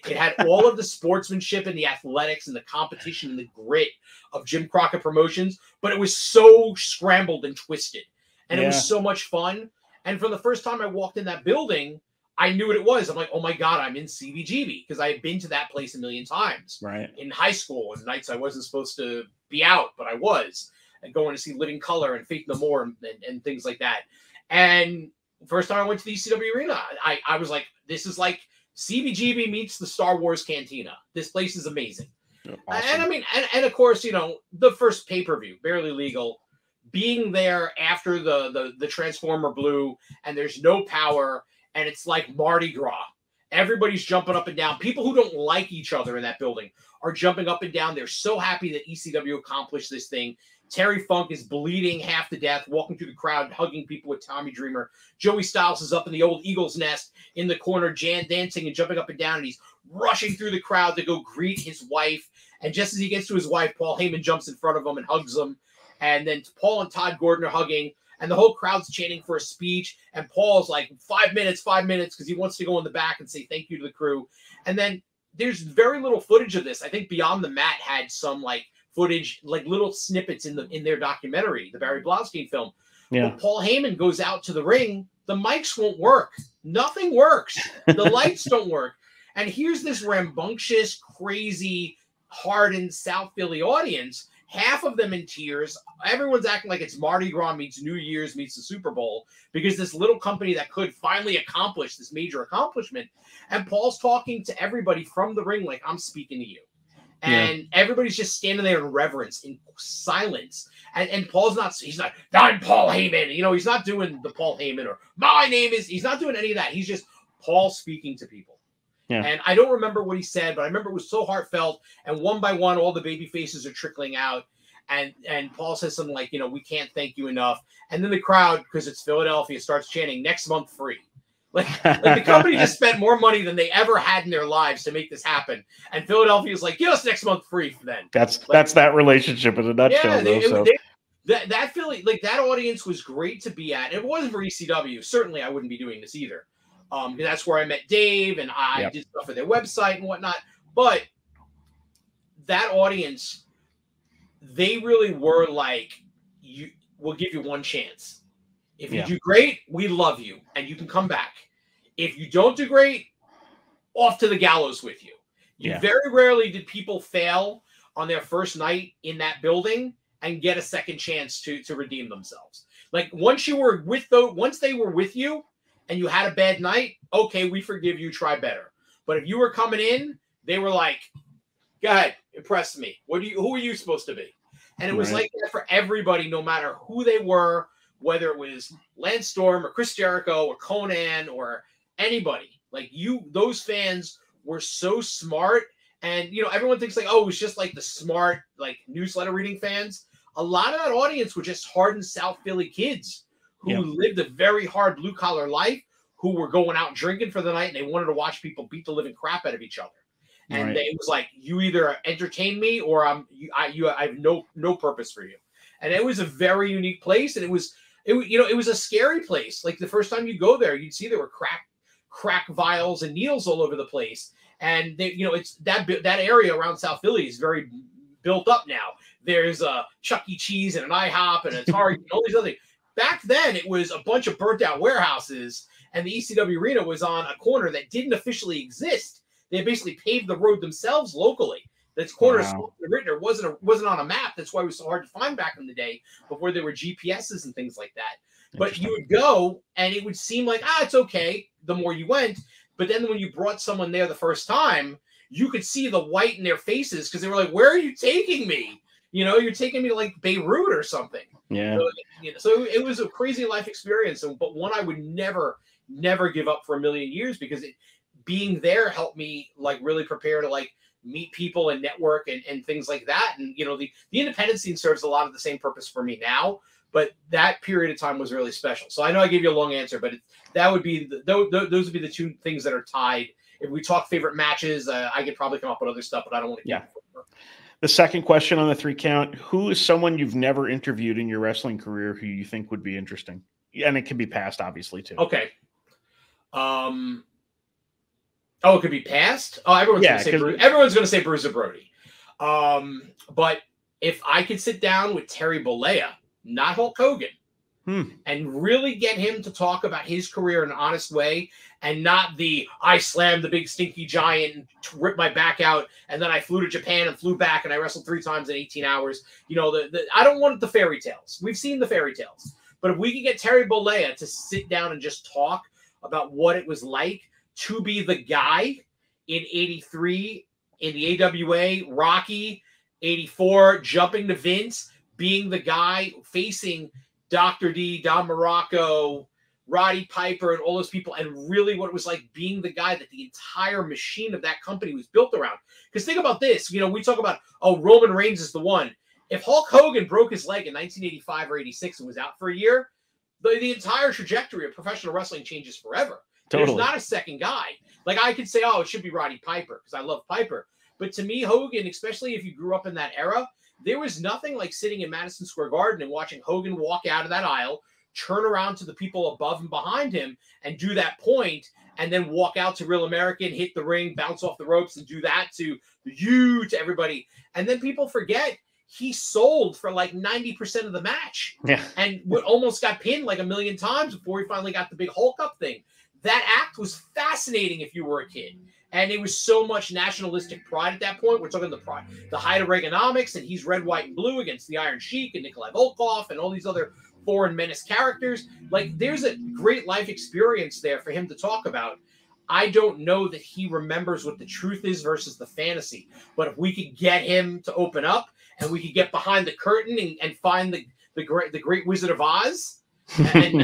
It had all of the sportsmanship and the athletics and the competition and the grit of Jim Crockett Promotions, but it was so scrambled and twisted. And it was so much fun. And from the first time I walked in that building, I knew what it was. I'm like, oh my God, I'm in CBGB, because I had been to that place a million times. Right. In high school, and nights I wasn't supposed to be out, but I was. And going to see Living Color and Faith No More and things like that. And first time I went to the ECW arena, I was like, this is like CBGB meets the Star Wars Cantina. This place is amazing. Awesome. And I mean, and of course, the first pay-per-view, Barely Legal, being there after the Transformer Blue, and there's no power, and it's like Mardi Gras. Everybody's jumping up and down. People who don't like each other in that building are jumping up and down. They're so happy that ECW accomplished this thing. Terry Funk is bleeding half to death, walking through the crowd, hugging people with Tommy Dreamer. Joey Styles is up in the old Eagle's Nest in the corner, dancing and jumping up and down, and he's rushing through the crowd to go greet his wife. And just as he gets to his wife, Paul Heyman jumps in front of him and hugs him. And then Paul and Todd Gordon are hugging, and the whole crowd's chanting for a speech. And Paul's like, 5 minutes, because he wants to go in the back and say thank you to the crew. And then there's very little footage of this. I think Beyond the Mat had some footage, like little snippets in their documentary, the Barry Blaustein film. Yeah. When Paul Heyman goes out to the ring, the mics won't work. Nothing works. The lights don't work. And here's this rambunctious, crazy, hardened South Philly audience, half of them in tears. Everyone's acting like it's Mardi Gras meets New Year's meets the Super Bowl, because this little company that could finally accomplish this major accomplishment. And Paul's talking to everybody from the ring like, I'm speaking to you. And everybody's just standing there in reverence, in silence. And Paul's he's not, I'm Paul Heyman. He's not doing the Paul Heyman or my name is, he's not doing any of that. He's just Paul speaking to people. Yeah. And I don't remember what he said, but I remember it was so heartfelt. And one by one, all the baby faces are trickling out. And Paul says something like, we can't thank you enough. And then the crowd, because it's Philadelphia, starts chanting, next month free. Like the company just spent more money than they ever had in their lives to make this happen. And Philadelphia's like, give us next month free then. That's that relationship in a nutshell. Yeah, that Philly, like that audience was great to be at. If it wasn't for ECW, certainly I wouldn't be doing this either. That's where I met Dave, and I did stuff for their website and whatnot. But that audience, they really were like, we'll give you one chance. If you do great, we love you, and you can come back. If you don't do great, off to the gallows with you. Very rarely did people fail on their first night in that building and get a second chance to redeem themselves. Like once they were with you and you had a bad night, okay, we forgive you, try better. But if you were coming in, they were like, go ahead, impress me. Who are you supposed to be? And it was like that for everybody, no matter who they were, whether it was Lance Storm or Chris Jericho or Conan or anybody. Like those fans were so smart. And, everyone thinks like, oh, it was just like the smart, like newsletter reading fans. A lot of that audience were just hardened South Philly kids who lived a very hard blue collar life, who were going out drinking for the night, and they wanted to watch people beat the living crap out of each other. And it was like, you either entertain me or I have no purpose for you. And it was a very unique place. And it was a scary place. Like the first time you go there, you'd see there were crack vials and needles all over the place. And it's that area around South Philly is very built up now. There's a Chuck E. Cheese and an IHOP and a Target and all these other things. Back then, it was a bunch of burnt out warehouses, and the ECW arena was on a corner that didn't officially exist. They basically paved the road themselves locally. That's corner written wasn't on a map. That's why it was so hard to find back in the day before there were GPSs and things like that. But you would go, and it would seem like it's okay the more you went. But then when you brought someone there the first time, you could see the white in their faces because they were like, "Where are you taking me? You're taking me to like Beirut or something." Yeah. So it was a crazy life experience, but one I would never give up for a million years, because being there helped me like really prepare to like meet people and network and things like that. And the independent scene serves a lot of the same purpose for me now, but that period of time was really special. So I know I gave you a long answer, but that would be those would be the two things that are tied. If we talk favorite matches, I could probably come up with other stuff, but I don't want to. Yeah. The second question on the 3 count: who is someone you've never interviewed in your wrestling career who you think would be interesting? And it can be past, obviously, too. Okay. It could be past. Oh, everyone's going to say Bruiser Brody. But if I could sit down with Terry Bollea, not Hulk Hogan, and really get him to talk about his career in an honest way, and not I slammed the big stinky giant and ripped my back out, and then I flew to Japan and flew back and I wrestled 3 times in 18 hours. I don't want the fairy tales. We've seen the fairy tales. But if we could get Terry Bollea to sit down and just talk about what it was like to be the guy in 83 in the AWA, Rocky, 84, jumping to Vince, being the guy facing Dr. D, Don Morocco, Roddy Piper, and all those people, and really what it was like being the guy that the entire machine of that company was built around. Because think about this, we talk about, Roman Reigns is the one. If Hulk Hogan broke his leg in 1985 or 86 and was out for a year, the entire trajectory of professional wrestling changes forever. Totally. There's not a second guy. Like I could say, it should be Roddy Piper because I love Piper. But to me, Hogan, especially if you grew up in that era, there was nothing like sitting in Madison Square Garden and watching Hogan walk out of that aisle, turn around to the people above and behind him and do that point, and then walk out to Real American, hit the ring, bounce off the ropes, and do that to everybody. And then people forget he sold for like 90% of the match. Yeah. And almost got pinned like a million times before he finally got the big Hulk up thing. That act was fascinating if you were a kid. And it was so much nationalistic pride at that point. We're talking the height of Reaganomics, and he's red, white, and blue against the Iron Sheik and Nikolai Volkov and all these other foreign menace characters. Like, there's a great life experience there for him to talk about. I don't know that he remembers what the truth is versus the fantasy. But if we could get him to open up and we could get behind the curtain and find the great Wizard of Oz, and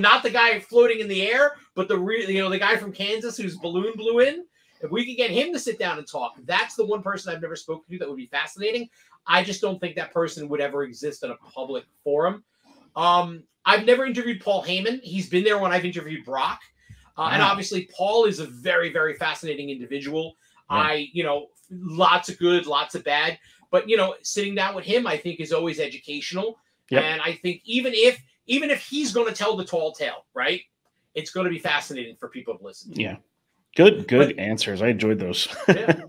not the guy floating in the air, but the guy from Kansas whose balloon blew in. If we could get him to sit down and talk, that's the one person I've never spoken to that would be fascinating. I just don't think that person would ever exist in a public forum. I've never interviewed Paul Heyman. He's been there when I've interviewed Brock. And obviously, Paul is a very, very fascinating individual. Yeah. Lots of good, lots of bad. But, sitting down with him, I think, is always educational. Yep. And I think even if he's going to tell the tall tale, right, it's going to be fascinating for people to listen to. Yeah. Good answers. I enjoyed those. Yeah.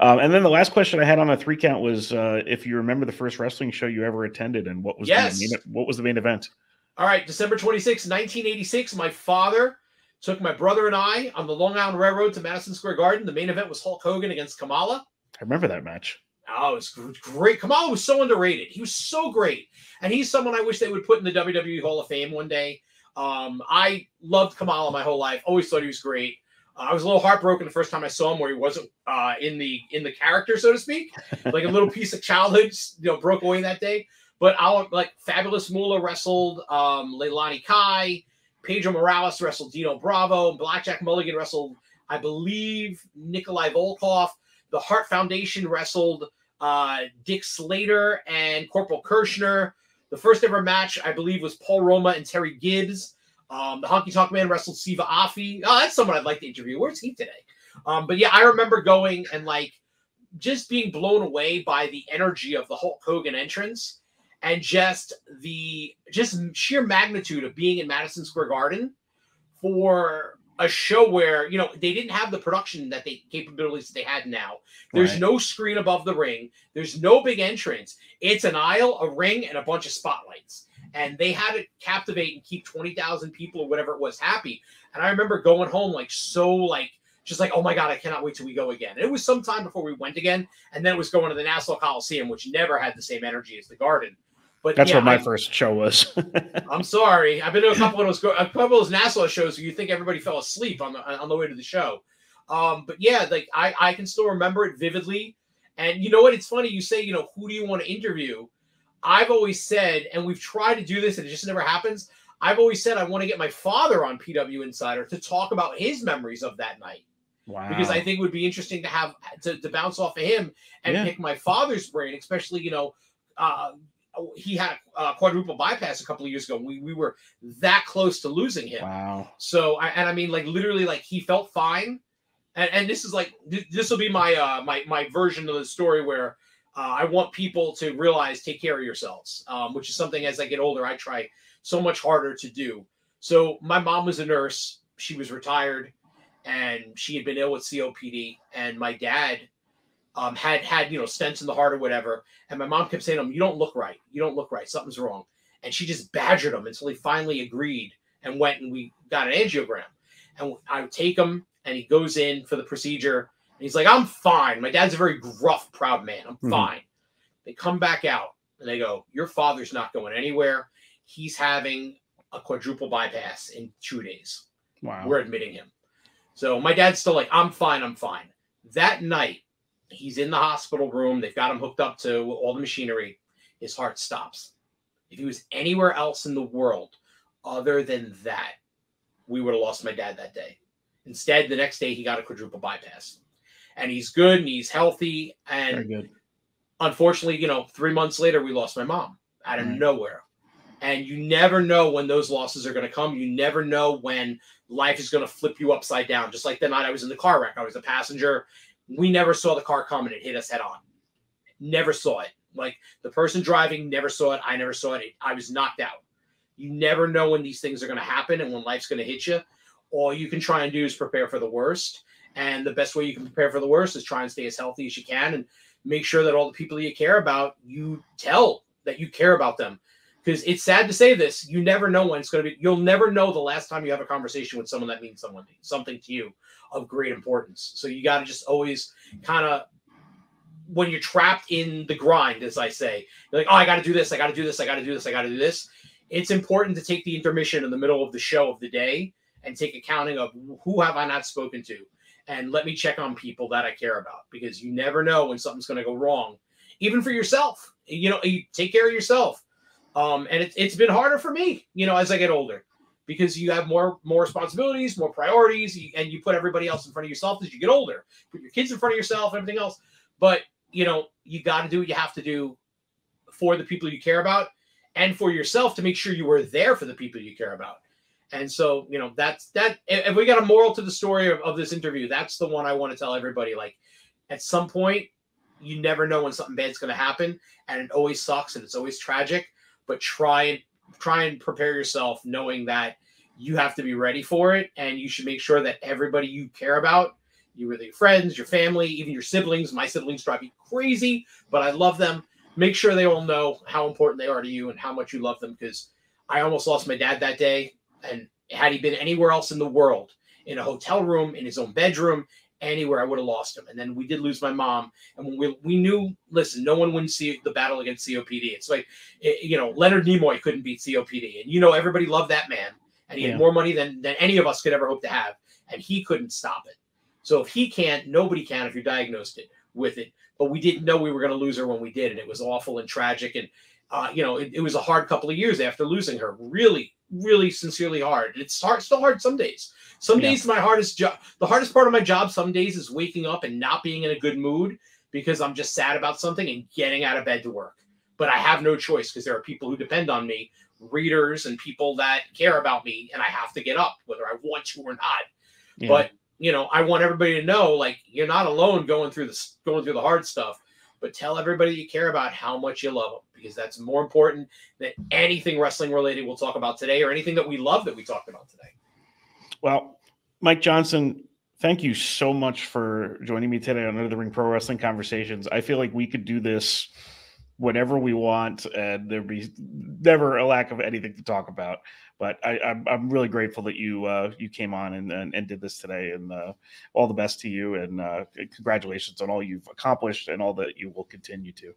And then the last question I had on a 3 count was if you remember the first wrestling show you ever attended and what was the main event? All right. December 26, 1986. My father took my brother and I on the Long Island Railroad to Madison Square Garden. The main event was Hulk Hogan against Kamala. I remember that match. Oh, it was great. Kamala was so underrated. He was so great. And he's someone I wish they would put in the WWE Hall of Fame one day. I loved Kamala my whole life. Always thought he was great. I was a little heartbroken the first time I saw him where he wasn't in the character, so to speak. Like a little piece of childhood, broke away that day. But Fabulous Moolah wrestled Leilani Kai. Pedro Morales wrestled Dino Bravo. Blackjack Mulligan wrestled, I believe, Nikolai Volkov. The Hart Foundation wrestled Dick Slater and Corporal Kirshner. The first ever match, I believe, was Paul Roma and Terry Gibbs. The Honky Tonk Man wrestled Siva Afi. Oh, that's someone I'd like to interview. Where's he today? But yeah, I remember going and just being blown away by the energy of the Hulk Hogan entrance and just sheer magnitude of being in Madison Square Garden for a show where, they didn't have the production capabilities that they had now. There's no screen above the ring. There's no big entrance. It's an aisle, a ring, and a bunch of spotlights. And they had to captivate and keep 20,000 people or whatever it was happy. And I remember going home oh my God, I cannot wait till we go again. And it was some time before we went again. And then it was going to the Nassau Coliseum, which never had the same energy as the Garden. But that's what my first show was. I'm sorry. I've been to a couple of those Nassau shows where you think everybody fell asleep on the way to the show. But yeah, I can still remember it vividly. And you know what? It's funny. You say, who do you want to interview? I've always said, and we've tried to do this and it just never happens. I've always said I want to get my father on PWInsider to talk about his memories of that night. Wow. Because I think it would be interesting to have to bounce off of him and pick my father's brain, especially, he had a quadruple bypass a couple of years ago. We were that close to losing him. Wow. So, literally, he felt fine. And this is this will be my my version of the story where I want people to realize, take care of yourselves, which is something as I get older, I try so much harder to do. So my mom was a nurse. She was retired and she had been ill with COPD. And my dad had stents in the heart or whatever. And my mom kept saying to him, you don't look right. You don't look right. Something's wrong. And she just badgered him until he finally agreed and went and we got an angiogram. And I would take him and he goes in for the procedure. And he's like, I'm fine. My dad's a very gruff, proud man. I'm fine. They come back out and they go, your father's not going anywhere. He's having a quadruple bypass in 2 days. Wow. We're admitting him. So my dad's still like, I'm fine. I'm fine. That night, he's in the hospital room. They've got him hooked up to all the machinery. His heart stops. If he was anywhere else in the world other than that, we would have lost my dad that day. Instead, the next day, he got a quadruple bypass. And he's good and he's healthy. And very good. Unfortunately, 3 months later, we lost my mom out of nowhere. And you never know when those losses are going to come. You never know when life is going to flip you upside down. Just like the night I was in the car wreck. I was a passenger. We never saw the car come and it hit us head on. Never saw it. Like the person driving never saw it. I never saw it. I was knocked out. You never know when these things are going to happen and when life's going to hit you. All you can try and do is prepare for the worst. And the best way you can prepare for the worst is try and stay as healthy as you can and make sure that all the people you care about, you tell that you care about them. Because it's sad to say this, you never know when it's going to be. You'll never know the last time you have a conversation with someone that means something to you of great importance. So you got to just always kind of, when you're trapped in the grind, as I say, you're like, oh, I got to do this, I got to do this, I got to do this, I got to do this. It's important to take the intermission in the middle of the show of the day and take accounting of who have I not spoken to. And let me check on people that I care about, because you never know when something's going to go wrong, even for yourself. You take care of yourself. And it's been harder for me, as I get older, because you have more responsibilities, more priorities, and you put everybody else in front of yourself as you get older. Put your kids in front of yourself and everything else. But, you got to do what you have to do for the people you care about and for yourself to make sure you are there for the people you care about. And so, you know, that's that. If we got a moral to the story of this interview, that's the one I want to tell everybody. Like, at some point, you never know when something bad's going to happen, and it always sucks and it's always tragic. But try and prepare yourself, knowing that you have to be ready for it, and you should make sure that everybody you care about, you with your friends, your family, even your siblings. My siblings drive me crazy, but I love them. Make sure they all know how important they are to you and how much you love them, because I almost lost my dad that day. And had he been anywhere else in the world, in a hotel room, in his own bedroom, anywhere, I would have lost him. And then we did lose my mom. And when we knew, listen, no one wins the battle against COPD. It's like, you know, Leonard Nimoy couldn't beat COPD. And, you know, everybody loved that man. And he had more money than any of us could ever hope to have. And he couldn't stop it. So if he can't, nobody can if you're diagnosed with it. But we didn't know we were going to lose her when we did. And it was awful and tragic. And, you know, it was a hard couple of years after losing her. Really, really sincerely hard. And it's still hard some days. Some days the hardest part of my job some days is waking up and not being in a good mood because I'm just sad about something and getting out of bed to work. But I have no choice because there are people who depend on me, readers and people that care about me, and I have to get up whether I want to or not. Yeah. But, you know, I want everybody to know, like, you're not alone going through the hard stuff, but tell everybody you care about how much you love them, because that's more important than anything wrestling related we'll talk about today or anything that we love that we talked about today. Well, Mike Johnson, thank you so much for joining me today on Under the Ring Pro Wrestling Conversations. I feel like we could do this whenever we want, and there'd be never a lack of anything to talk about. But I'm really grateful that you came on and did this today, and all the best to you, and congratulations on all you've accomplished and all that you will continue to.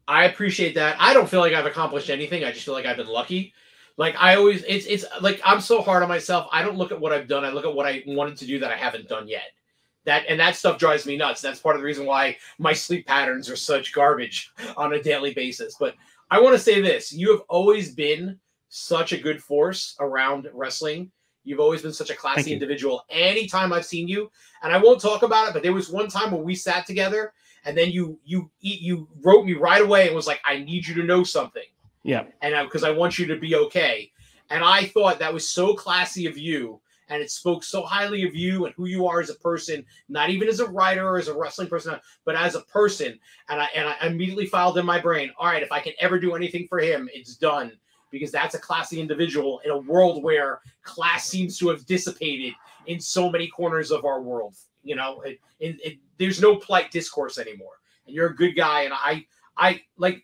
I appreciate that. I don't feel like I've accomplished anything. I just feel like I've been lucky. Like I always, it's like I'm so hard on myself. I don't look at what I've done. I look at what I wanted to do that I haven't done yet. That stuff drives me nuts. That's part of the reason why my sleep patterns are such garbage on a daily basis. But I want to say this: you have always been such a good force around wrestling. You've always been such a classy individual. Anytime I've seen you, and I won't talk about it, but there was one time when we sat together, and then you wrote me right away and was like, "I need you to know something." Yeah. And because I want you to be okay. And I thought that was so classy of you. And it spoke so highly of you and who you are as a person, not even as a writer or as a wrestling person, but as a person. And I immediately filed in my brain, all right, if I can ever do anything for him, it's done. Because that's a classy individual in a world where class seems to have dissipated in so many corners of our world. You know, there's no polite discourse anymore. And you're a good guy. And I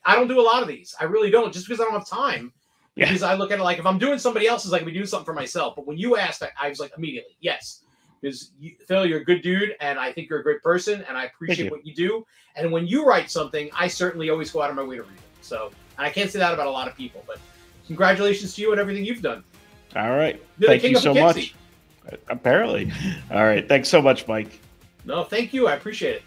don't do a lot of these. I really don't, just because I don't have time. Yeah. Because I look at it like if I'm doing somebody else's, I can be doing something for myself. But when you asked, I was like immediately, yes. Because Phil, you're a good dude, and I think you're a great person, and I appreciate what you do. And when you write something, I certainly always go out of my way to read it. So, and I can't say that about a lot of people, but congratulations to you and everything you've done. All right. Thank you so much. Apparently. All right. Thanks so much, Mike. No, thank you. I appreciate it.